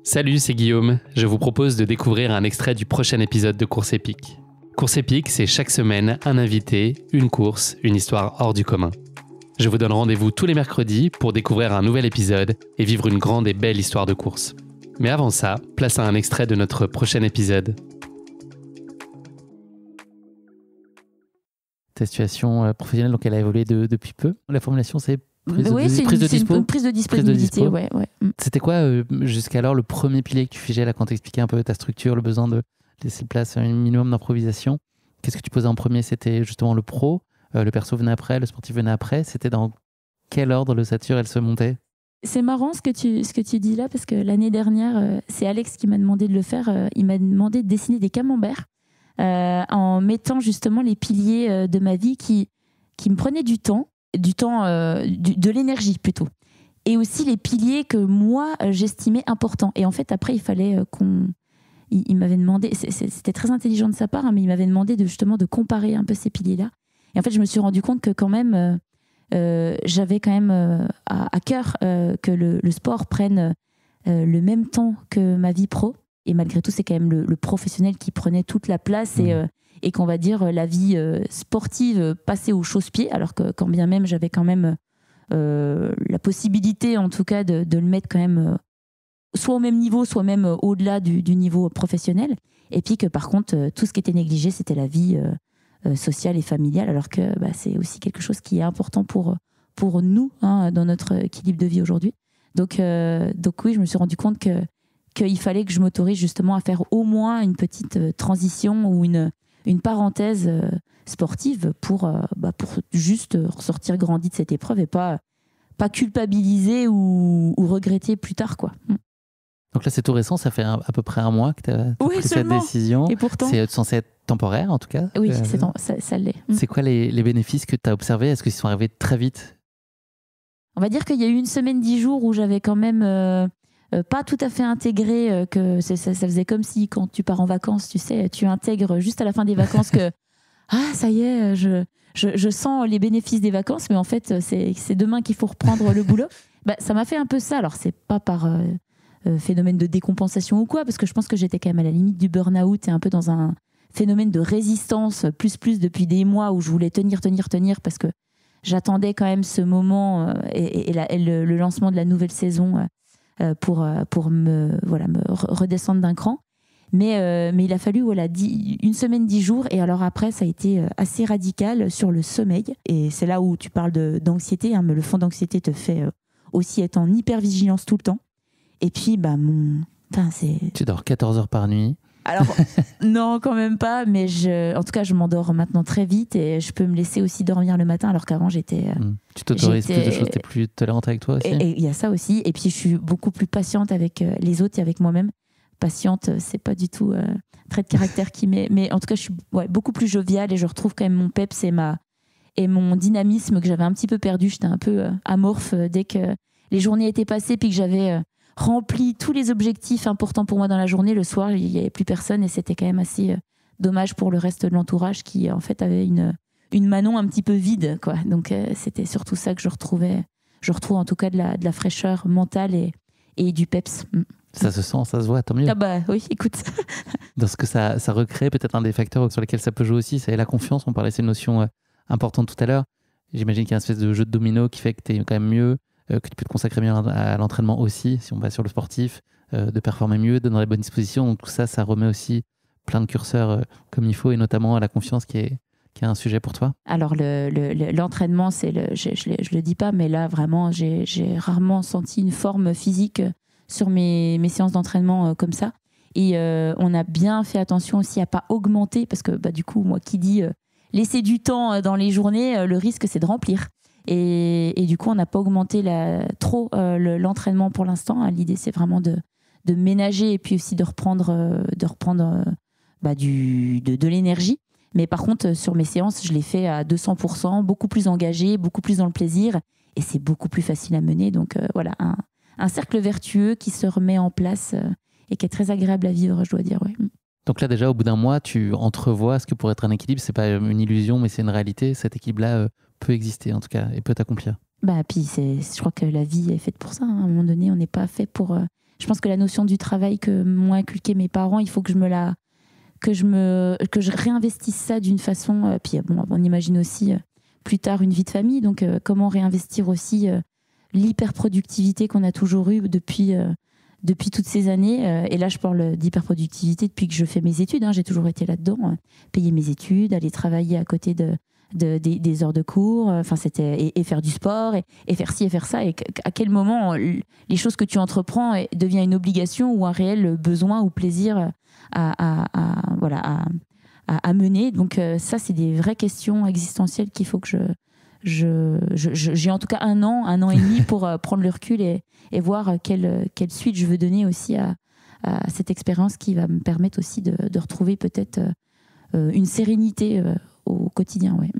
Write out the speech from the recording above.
Salut, c'est Guillaume. Je vous propose de découvrir un extrait du prochain épisode de Course épique. Course épique, c'est chaque semaine un invité, une course, une histoire hors du commun. Je vous donne rendez-vous tous les mercredis pour découvrir un nouvel épisode et vivre une grande et belle histoire de course. Mais avant ça, place à un extrait de notre prochain épisode. Ta situation professionnelle, donc elle a évolué depuis peu. La formulation, c'est prise de dispo. Une prise de disponibilité, ouais. C'était quoi jusqu'alors le premier pilier que tu figeais là quand tu expliquais un peu ta structure, le besoin de laisser place à un minimum d'improvisation? Qu'est-ce que tu posais en premier? C'était justement le pro, le perso venait après, le sportif venait après. C'était dans quel ordre l'ossature elle se montait? C'est marrant ce que tu dis là, parce que l'année dernière, c'est Alex qui m'a demandé de le faire. Il m'a demandé de dessiner des camemberts en mettant justement les piliers de ma vie qui me prenaient de l'énergie plutôt. Et aussi les piliers que moi, j'estimais importants. Et en fait, après, il fallait il m'avait demandé, c'était très intelligent de sa part, hein, mais il m'avait demandé justement de comparer un peu ces piliers-là. Et en fait, je me suis rendu compte que quand même, j'avais quand même à cœur que le sport prenne le même temps que ma vie pro. Et malgré tout, c'est quand même le professionnel qui prenait toute la place et qu'on va dire la vie sportive passait au chausse-pied, alors que quand bien même j'avais quand même la possibilité en tout cas de le mettre quand même soit au même niveau, soit même au-delà du niveau professionnel. Et puis que par contre, tout ce qui était négligé, c'était la vie sociale et familiale, alors que c'est aussi quelque chose qui est important pour nous, hein, dans notre équilibre de vie aujourd'hui. Donc oui, je me suis rendu compte qu'il fallait que je m'autorise justement à faire au moins une petite transition ou une parenthèse sportive pour juste ressortir grandi de cette épreuve et pas culpabiliser ou regretter plus tard, quoi. Donc là, c'est tout récent, ça fait à peu près un mois que tu as pris cette décision. Et pourtant, c'est censé être temporaire, en tout cas. Oui, ça l'est. C'est quoi les bénéfices que tu as observés? Est-ce qu'ils sont arrivés très vite? On va dire qu'il y a eu une semaine, 10 jours où j'avais quand même pas tout à fait intégré que ça faisait comme si quand tu pars en vacances, tu sais, tu intègres juste à la fin des vacances que ça y est, je sens les bénéfices des vacances, mais en fait, c'est demain qu'il faut reprendre le boulot. Ça m'a fait un peu ça. Alors, c'est pas par phénomène de décompensation ou quoi, parce que je pense que j'étais quand même à la limite du burn-out et un peu dans un phénomène de résistance plus depuis des mois où je voulais tenir, parce que j'attendais quand même ce moment et le lancement de la nouvelle saison pour me redescendre d'un cran. Mais il a fallu une semaine, 10 jours. Et alors après, ça a été assez radical sur le sommeil. Et c'est là où tu parles d'anxiété, hein, mais le fond d'anxiété te fait aussi être en hypervigilance tout le temps. Et puis, Tu dors 14 heures par nuit? Alors, non, quand même pas. Mais en tout cas, je m'endors maintenant très vite et je peux me laisser aussi dormir le matin, alors qu'avant, j'étais... Tu t'autorises plus de choses, t'es plus tolérante avec toi aussi? Et il y a ça aussi. Et puis, je suis beaucoup plus patiente avec les autres et avec moi-même. Patiente, c'est pas du tout trait de caractère qui met... Mais en tout cas, je suis beaucoup plus joviale et je retrouve quand même mon peps et mon dynamisme que j'avais un petit peu perdu. J'étais un peu amorphe dès que les journées étaient passées puis que j'avais rempli tous les objectifs importants pour moi dans la journée. Le soir, il n'y avait plus personne et c'était quand même assez dommage pour le reste de l'entourage qui, en fait, avait une Manon un petit peu vide, quoi. Donc, c'était surtout ça que je retrouvais. Je retrouve en tout cas de la fraîcheur mentale et du peps. Ça se sent, ça se voit, tant mieux. Oui, écoute. Dans ce que ça recrée, peut-être un des facteurs sur lesquels ça peut jouer aussi, c'est la confiance. On parlait de cette notion importante tout à l'heure. J'imagine qu'il y a une espèce de jeu de domino qui fait que tu es quand même mieux, que tu peux te consacrer mieux à l'entraînement aussi, si on va sur le sportif, de performer mieux, de dans les bonnes dispositions. Donc tout ça, ça remet aussi plein de curseurs comme il faut, et notamment à la confiance qui est un sujet pour toi. Alors l'entraînement, je le dis pas, mais là vraiment, j'ai rarement senti une forme physique sur mes séances d'entraînement comme ça. Et on a bien fait attention aussi à pas augmenter, parce que du coup, moi qui dis laisser du temps dans les journées, le risque c'est de remplir. Et du coup, on n'a pas augmenté trop l'entraînement pour l'instant. L'idée, c'est vraiment de ménager et puis aussi de reprendre de l'énergie. Mais par contre, sur mes séances, je l'ai fait à 200%, beaucoup plus engagé, beaucoup plus dans le plaisir. Et c'est beaucoup plus facile à mener. Donc voilà, un cercle vertueux qui se remet en place et qui est très agréable à vivre, je dois dire. Ouais. Donc là, déjà, au bout d'un mois, tu entrevois ce que pourrait être un équilibre. C'est pas une illusion, mais c'est une réalité. Cet équilibre-là peut exister, en tout cas, et peut t'accomplir. Puis je crois que la vie est faite pour ça. Hein. À un moment donné, on n'est pas fait pour je pense que la notion du travail que m'ont inculqué mes parents, il faut que je réinvestisse ça d'une façon. Puis bon, on imagine aussi plus tard une vie de famille. Donc, comment réinvestir aussi l'hyperproductivité qu'on a toujours eue depuis toutes ces années. Et là, je parle d'hyperproductivité depuis que je fais mes études. J'ai toujours été là-dedans. Payer mes études, aller travailler à côté des heures de cours, et faire du sport, et faire ci et faire ça. Et à quel moment les choses que tu entreprends deviennent une obligation ou un réel besoin ou plaisir à mener. Donc ça, c'est des vraies questions existentielles qu'il faut que j'ai en tout cas un an et demi pour prendre le recul et voir quelle suite je veux donner aussi à cette expérience qui va me permettre aussi de retrouver peut-être une sérénité au quotidien. Ouais.